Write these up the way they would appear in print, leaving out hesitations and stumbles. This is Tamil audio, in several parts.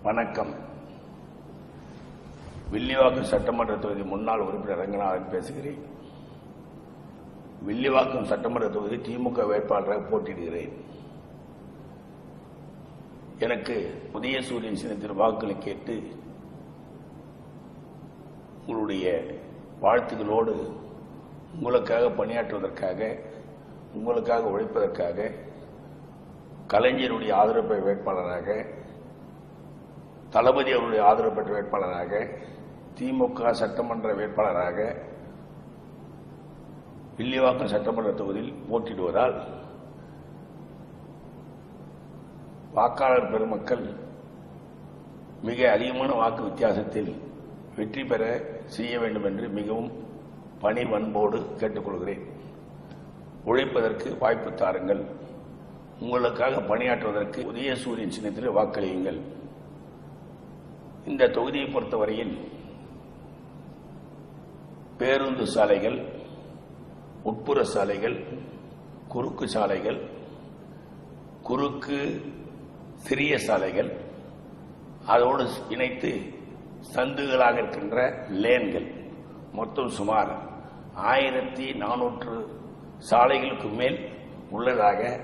வணக்கம். வில்லிவாக்கம் சட்டமன்ற தொகுதி முன்னாள் உறுப்பினர் ரங்கநாதன் பேசுகிறேன். வில்லிவாக்கம் சட்டமன்ற தொகுதி திமுக வேட்பாளராக போட்டியிடுகிறேன். எனக்கு புதிய சூரியன் சின்னத்தில் வாக்குகளை கேட்டு உங்களுடைய வாழ்த்துக்களோடு உங்களுக்காக பணியாற்றுவதற்காக, உங்களுக்காக உழைப்பதற்காக, கலைஞருடைய ஆதரவு பெற்ற வேட்பாளராக, தளபதி அவருடைய ஆதரவு பெற்ற வேட்பாளராக, திமுக சட்டமன்ற வேட்பாளராக வில்லிவாக்கம் சட்டமன்ற தொகுதியில் போட்டியிடுவதால் வாக்காளர் பெருமக்கள் மிக அதிகமான வாக்கு வித்தியாசத்தில் வெற்றி பெற செய்ய வேண்டும் என்று மிகவும் பணிவன்போடு கேட்டுக்கொள்கிறேன். உழைப்பதற்கு வாய்ப்பு தாருங்கள். உங்களுக்காக பணியாற்றுவதற்கு புதிய சூரியன் சின்னத்தில் வாக்களியுங்கள். இந்த தொகுதியை பொறுத்தவரையில் பேருந்து சாலைகள், உட்புற சாலைகள், குறுக்கு சாலைகள், குறுக்கு சிறிய சாலைகள், அதோடு இணைத்து சந்துகளாக இருக்கின்ற லேன்கள் மொத்தம் சுமார் 1400 சாலைகளுக்கு மேல் உள்ளதாக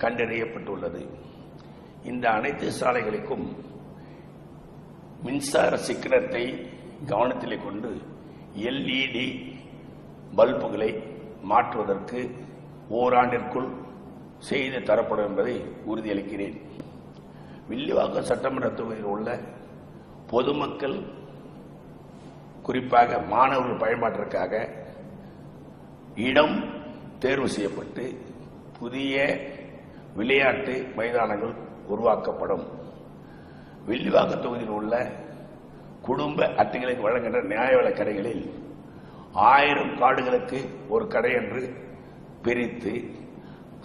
கண்டறியப்பட்டுள்ளது. இந்த அனைத்து சாலைகளுக்கும் மின்சார சிக்கனத்தை கவனத்திலே கொண்டு LED பல்புகளை மாற்றுவதற்கு ஓராண்டிற்குள் செய்து தரப்படும் என்பதை உறுதியளிக்கிறேன். வில்லிவாக்கம் சட்டமன்ற தொகுதியில் உள்ள பொதுமக்கள், குறிப்பாக மாணவர்கள் பயன்பாட்டிற்காக இடம் தேர்வு செய்யப்பட்டு புதிய விளையாட்டு மைதானங்கள் உருவாக்கப்படும். வில்லிவாக்கம் தொகுதியில் உள்ள குடும்ப அட்டைகளுக்கு வழங்குகின்ற நியாய விலைக் கடைகளில் 1000 கார்டுகளுக்கு ஒரு கடை என்று பிரித்து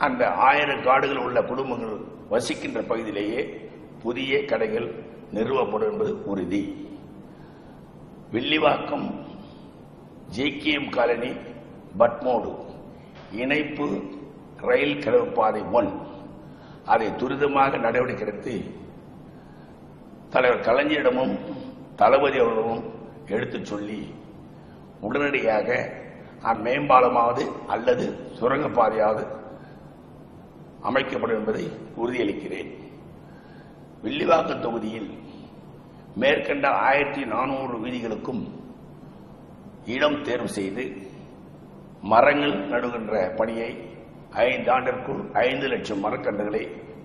அந்த 1000 கார்டுகள் உள்ள குடும்பங்கள் வசிக்கின்ற பகுதியிலேயே புதிய கடைகள் நிறுவப்படும் என்பது உறுதி. வில்லிவாக்கம் JKM காலனி பட்மோடு இணைப்பு ரயில் கிளவு பாதை 1 அதை துரிதமாக நடவடிக்கை எடுத்து தலைவர் கலைஞரிடமும் தளபதி அவர்களும் எடுத்துச் சொல்லி உடனடியாக மேம்பாலமாவது அல்லது சுரங்கப்பாதையாவது அமைக்கப்படும் என்பதை உறுதியளிக்கிறேன். வில்லிவாக்கம் தொகுதியில் மேற்கண்ட 1400 வீதிகளுக்கும் இடம் தேர்வு செய்து மரங்கள் நடுகின்ற பணியை 5 ஆண்டிற்குள் 5 லட்சம் மரக்கன்றுகளை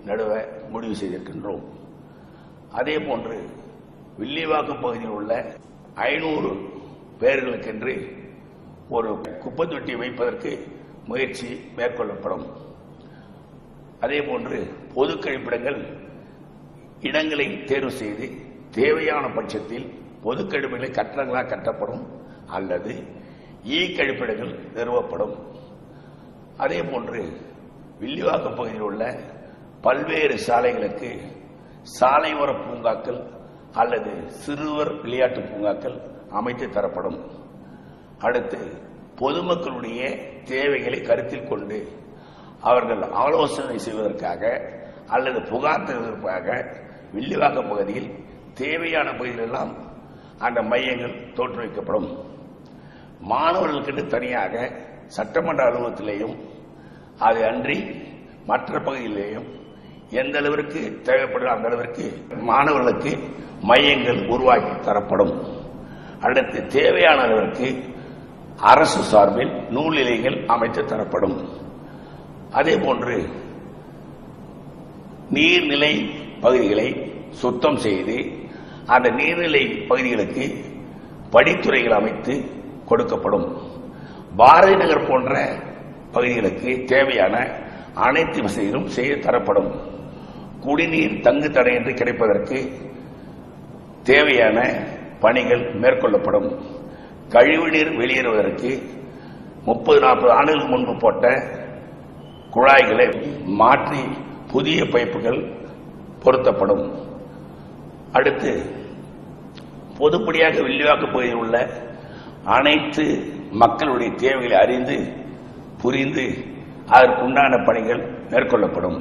நடுவ முடிவு செய்திருக்கின்றோம். அதேபோன்று வில்லிவாக்கம் பகுதியில் உள்ள 500 பேர்களுக்கென்று ஒரு குப்பை தொட்டி வைப்பதற்கு முயற்சி மேற்கொள்ளப்படும். அதேபோன்று பொது கழிப்பிடங்கள் இடங்களை தேர்வு செய்து தேவையான பட்சத்தில் பொது கழிப்பிடங்களை கட்டடங்களாக கட்டப்படும் அல்லது கழிப்பிடங்கள் நிறுவப்படும். அதேபோன்று வில்லிவாக்கம் பகுதியில் உள்ள பல்வேறு சாலைகளுக்கு சாலையோர பூங்காக்கள் அல்லது சிறுவர் விளையாட்டு பூங்காக்கள் அமைத்து தரப்படும். அடுத்து பொதுமக்களுடைய தேவைகளை கருத்தில் கொண்டு அவர்கள் ஆலோசனை செய்வதற்காக அல்லது புகார் தருவதற்காக வில்லிவாக்கம் பகுதியில் தேவையான பகுதிகளெல்லாம் அந்த மையங்கள் தோற்றுவிக்கப்படும். மாணவர்களுக்கு தனியாக சட்டமன்ற அலுவலகத்திலேயும் அது அன்றி மற்ற பகுதியிலேயும் எந்த அளவிற்கு தேவைப்படும் அந்த அளவிற்கு மாணவர்களுக்கு மையங்கள் உருவாக்கி தரப்படும். அடுத்து தேவையான அளவிற்கு அரசு சார்பில் நூல் நிலையங்கள் அமைத்து தரப்படும். அதேபோன்று நீர்நிலை பகுதிகளை சுத்தம் செய்து அந்த நீர்நிலை பகுதிகளுக்கு படித்துறைகள் அமைத்து கொடுக்கப்படும். பாரதி நகர் போன்ற பகுதிகளுக்கு தேவையான அனைத்து வசதிகளும் செய்து தரப்படும். குடிநீர் தங்கு தடையின்றி கிடைப்பதற்கு தேவையான பணிகள் மேற்கொள்ளப்படும். கழிவுநீர் வெளியேறுவதற்கு 30-40 ஆண்டுகளுக்கு முன்பு போட்ட குழாய்களை மாற்றி புதிய பைப்புகள் பொருத்தப்படும். அடுத்து பொதுப்படியாக வில்லிவாக்கம் பகுதியில் உள்ள அனைத்து மக்களுடைய தேவைகளை அறிந்து புரிந்து அதற்குண்டான பணிகள் மேற்கொள்ளப்படும்.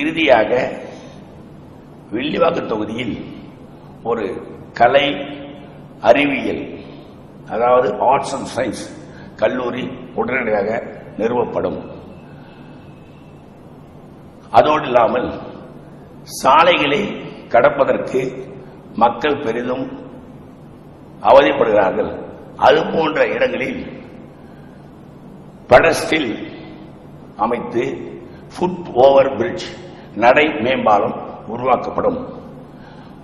இறுதியாக வில்லிவாக்கம் தொகுதியில் ஒரு கலை அறிவியல், அதாவது ஆர்ட்ஸ் அண்ட் சயின்ஸ் கல்லூரி உடனடியாக நிறுவப்படும். அதோடு இல்லாமல் சாலைகளை கடப்பதற்கு மக்கள் பெரிதும் அவதிப்படுகிறார்கள். அது போன்ற இடங்களில் பெடஸ்டில் அமைத்து ஃபுட் ஓவர் பிரிட்ஜ் நடை மேம்பாலம் உருவாக்கப்படும்.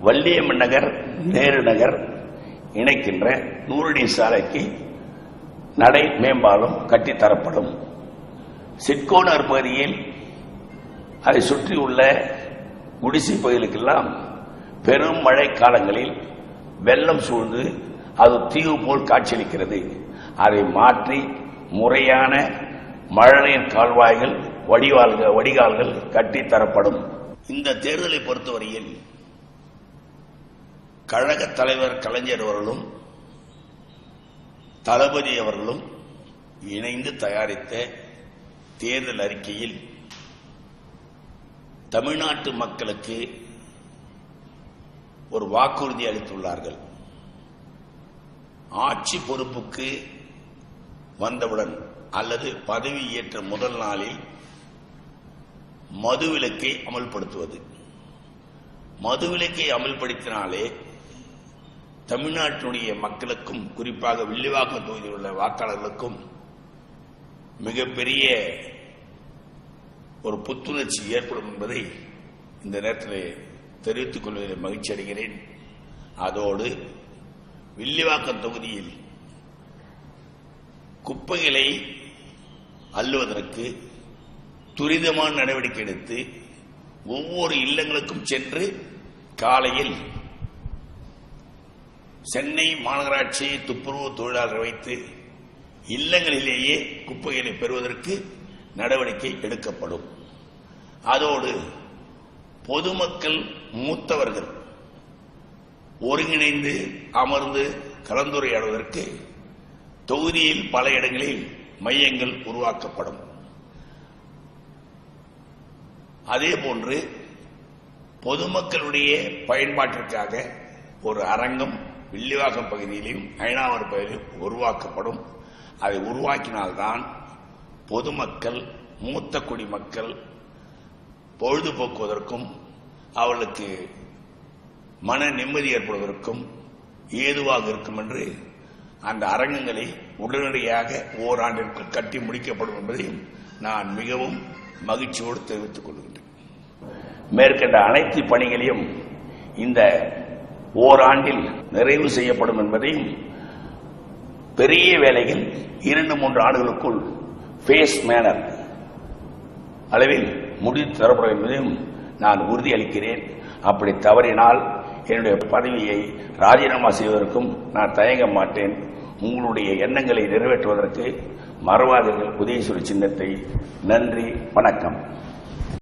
வள்ளியம்மன் நகர் நேரு நகர் இணைக்கின்ற 100 அடி சாலைக்கு நடை மேம்பாலம் கட்டித்தரப்படும். சிட்கோனர் பகுதியில் அதை சுற்றியுள்ள குடிசை பகுதிகளுக்கெல்லாம் பெரும் மழை காலங்களில் வெள்ளம் சூழ்ந்து அது தீவு போல் காட்சியளிக்கிறது. அதை மாற்றி முறையான மழைநீர் கால்வாய்கள், வடிகால்கள் கட்டித்தரப்படும். இந்த தேர்தலை பொறுத்தவரையில் கழக தலைவர் கலைஞர் அவர்களும் தளபதி அவர்களும் இணைந்து தயாரித்த தேர்தல் அறிக்கையில் தமிழ்நாட்டு மக்களுக்கு ஒரு வாக்குறுதி அளித்துள்ளார்கள். ஆட்சி பொறுப்புக்கு வந்தவுடன் அல்லது பதவி ஏற்ற முதல் நாளில் மதுவிலக்கை அமல்படுத்துவது. மதுவிலக்கை அமல்படுத்தினாலே தமிழ்நாட்டினுடைய மக்களுக்கும், குறிப்பாக வில்லிவாக்கம் தொகுதியில் உள்ள வாக்காளர்களுக்கும் மிகப்பெரிய ஒரு புத்துணர்ச்சி ஏற்படும் என்பதை இந்த நேரத்தில் தெரிவித்துக் கொள்வதில் மகிழ்ச்சி அடைகிறேன். அதோடு வில்லிவாக்கம் தொகுதியில் குப்பைகளை அள்ளுவதற்கு துரிதமான நடவடிக்கை எடுத்து ஒவ்வொரு இல்லங்களுக்கும் சென்று காலையில் சென்னை மாநகராட்சி துப்புரவு தொழிலாளர் வைத்து இல்லங்களிலேயே குப்பைகளை பெறுவதற்கு நடவடிக்கை எடுக்கப்படும். அதோடு பொதுமக்கள், மூத்தவர்கள் ஒருங்கிணைந்து அமர்ந்து கலந்துரையாடுவதற்கு தொகுதியில் பல இடங்களில் மையங்கள் உருவாக்கப்படும். அதேபோன்று பொதுமக்களுடைய பயன்பாட்டிற்காக ஒரு அரங்கம் வில்லிவாக்கம் பகுதியிலும் அயனாவரம் பகுதியிலும் உருவாக்கப்படும். அதை உருவாக்கினால்தான் பொதுமக்கள், மூத்த குடிமக்கள் பொழுதுபோக்குவதற்கும் அவர்களுக்கு மன நிம்மதி ஏற்படுவதற்கும் ஏதுவாக இருக்கும் என்று அந்த அரங்கங்களை உடனடியாக ஓராண்டிற்குள் கட்டி முடிக்கப்படும் என்பதையும் நான் மிகவும் மகிழ்ச்சியோடு தெரிவித்துக் கொள்கின்றேன். மேற்கண்ட அனைத்து பணிகளையும் இந்த ஓராண்டில் நிறைவு செய்யப்படும் என்பதையும், பெரிய வேலைகள் 2-3 ஆண்டுகளுக்குள் பேஸ் மேனர் அளவில் முடித்து தரப்படும் என்பதையும் நான் உறுதியளிக்கிறேன். அப்படி தவறினால் என்னுடைய பதவியை ராஜினாமா செய்வதற்கும் நான் தயங்க மாட்டேன். உங்களுடைய எண்ணங்களை நிறைவேற்றுவதற்கு மறவாதீர்கள் உதயசூரி சின்னத்தை. நன்றி, வணக்கம்.